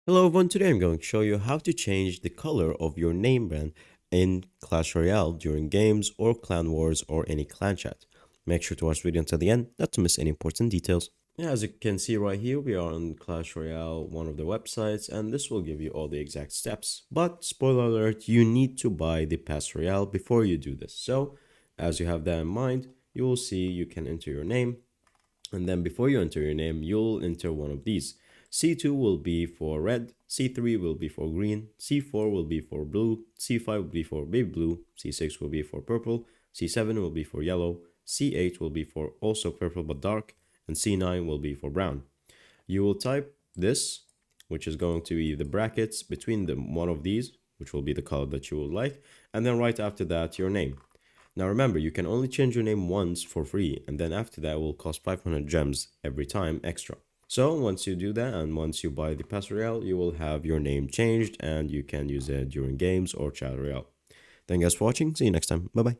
Hello everyone, today I'm going to show you how to change the color of your name brand in Clash Royale during games or clan wars or any clan chat. Make sure to watch the video until the end not to miss any important details. Yeah, as you can see right here, we are on Clash Royale, one of the websites, and this will give you all the exact steps. But spoiler alert, you need to buy the Pass Royale before you do this. So as you have that in mind, you will see you can enter your name, and then before you enter your name, you'll enter one of these. C2 will be for red, C3 will be for green, C4 will be for blue, C5 will be for baby blue, C6 will be for purple, C7 will be for yellow, C8 will be for also purple but dark, and C9 will be for brown. You will type this, which is going to be the brackets between one of these, which will be the color that you would like, and then right after that, your name. Now remember, you can only change your name once for free, and then after that will cost 500 gems every time extra. So once you do that and once you buy the Pass Royale, you will have your name changed and you can use it during games or Chat Royale. Thank you guys for watching. See you next time. Bye bye.